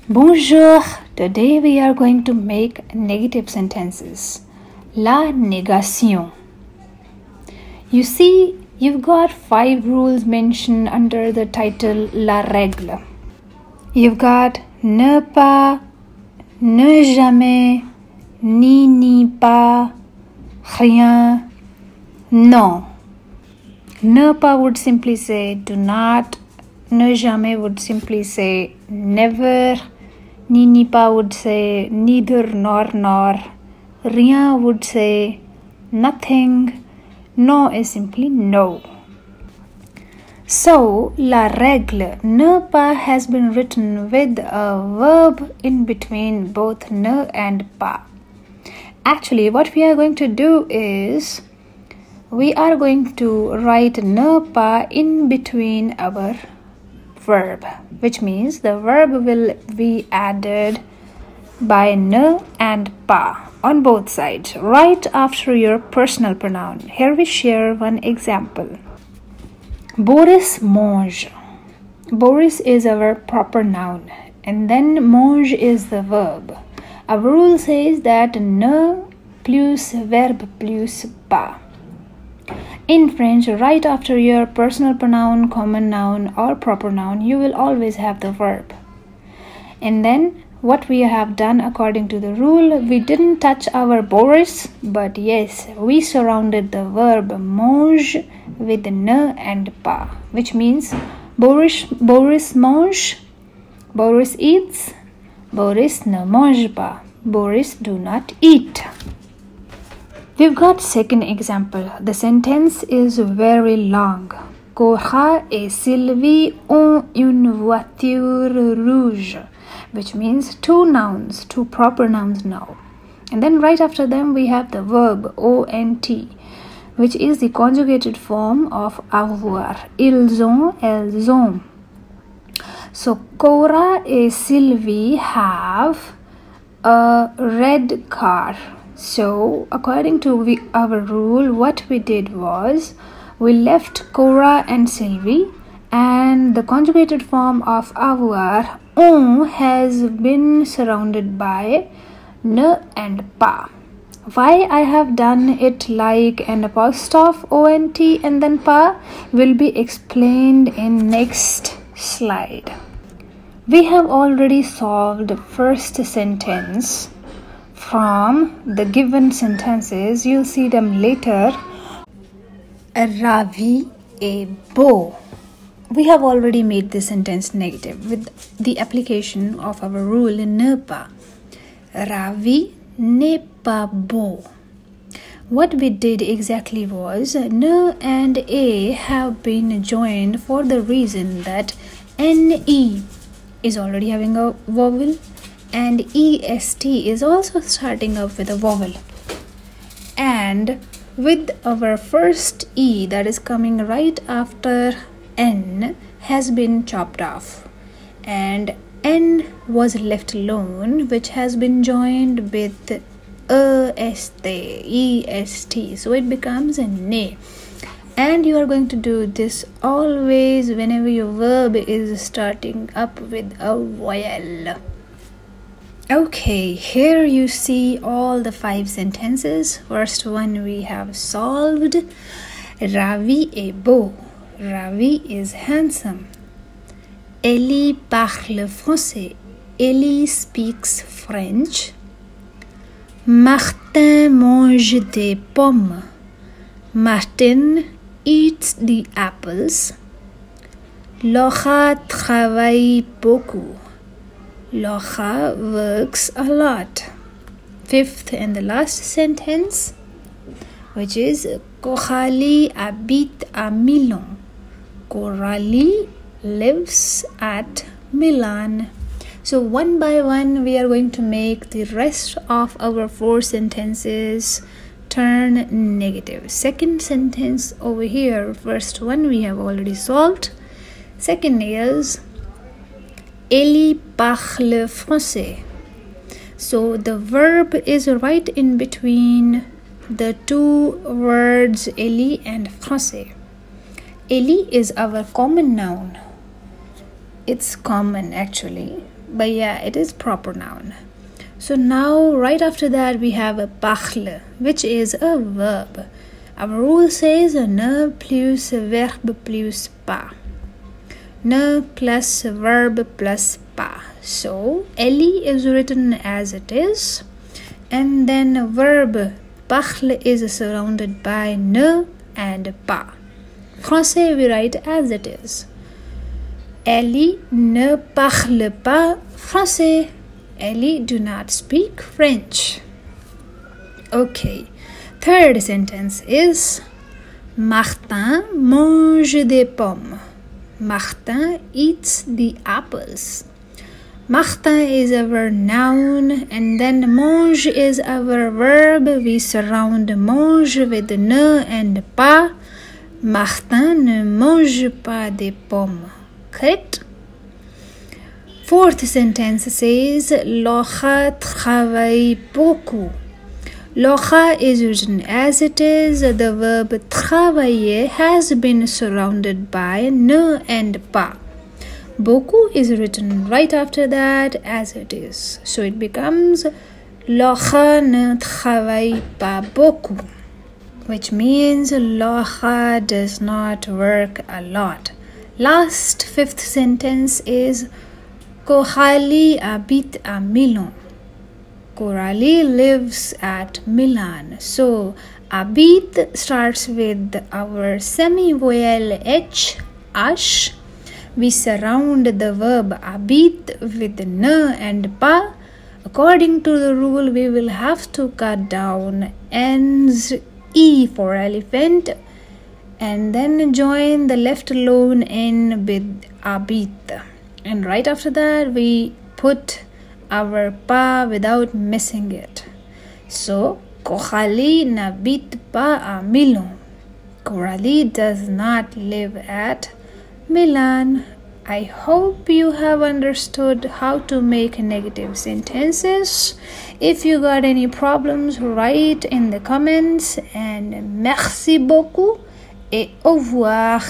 Bonjour! Today we are going to make negative sentences. La négation. You see, you've got 5 rules mentioned under the title La règle. You've got ne pas, ne jamais, ni pas, rien, non. Ne pas would simply say do not. Ne jamais would simply say never. Ni pas would say neither nor. Rien would say nothing. No is simply no. So, la règle, ne pas has been written with a verb in between both ne and pas. Actually, what we are going to do is, we are going to write ne pas in between our verb, which means the verb will be added by ne and pas on both sides, right after your personal pronoun. Here we share one example. Boris mange. Boris is our proper noun, and then mange is the verb. Our rule says that ne plus verbe plus pas. In French, right after your personal pronoun, common noun or proper noun, you will always have the verb. And then what we have done according to the rule, we didn't touch our Boris, but yes, we surrounded the verb mange with ne and pas, which means Boris mange, Boris eats, Boris ne mange pas, Boris do not eat. We've got second example. The sentence is very long. Cora et Sylvie ont une voiture rouge, which means 2 nouns, 2 proper nouns now. And then right after them we have the verb ont, which is the conjugated form of avoir. Ils ont, elles ont. So Cora et Sylvie have a red car. So, according to our rule, what we did was, we left Cora and Sylvie, and the conjugated form of avoir, on, has been surrounded by ne and pas. Why I have done it like an apostrophe ont and then pas will be explained in next slide. We have already solved first sentence. From the given sentences, you'll see them later. Ravi et beau. We have already made this sentence negative with the application of our rule in ne pas. Ravi n'est pas beau. What we did exactly was, ne and a have been joined for the reason that ne is already having a vowel, and est is also starting up with a vowel, and with our first e that is coming right after n has been chopped off, and n was left alone, which has been joined with est, so it becomes a ne. And you are going to do this always whenever your verb is starting up with a vowel. Okay, here you see all the 5 sentences. First one we have solved. Ravi est beau. Ravi is handsome. Ellie parle français. Ellie speaks French. Martin mange des pommes. Martin eats the apples. Laura travaille beaucoup. Laura works a lot. 5th and the last sentence, which is Coralie habite à Milan. Coralie lives at Milan. So one by one we are going to make the rest of our 4 sentences turn negative. Second sentence over here, first one we have already solved. Second is Ellie parle français. So the verb is right in between the 2 words Ellie and français. Ellie is our common noun. It's common actually, but yeah, it is proper noun. So now right after that we have a parle, which is a verb. Our rule says ne plus verbe plus pas. Ne plus verbe plus pas. So Ellie is written as it is, and then verb parle is surrounded by ne and pas. Français we write as it is. Ellie ne parle pas français. Ellie do not speak French. Okay. Third sentence is Martin mange des pommes. Martin eats the apples. Martin is our noun, and then mange is our verb. We surround mange with ne and pas. Martin ne mange pas des pommes. Correct? Fourth sentence says Laura travaille beaucoup. Laura is written as it is. The verb travailler has been surrounded by ne and pas. Beaucoup is written right after that as it is. So it becomes Laura ne travaille pas beaucoup, which means Laura does not work a lot. Last fifth sentence is Coralie habite à Milan. Coralie lives at Milan. So habite starts with our semi-vowel h, ash. We surround the verb habite with ne and pas. According to the rule, we will have to cut down ends e for elephant and then join the left alone n with habite. And right after that, we put our pas without missing it. So, Coralie n'habite pas à Milan. Coralie does not live at Milan. I hope you have understood how to make negative sentences. If you got any problems, write in the comments. And merci beaucoup et au revoir.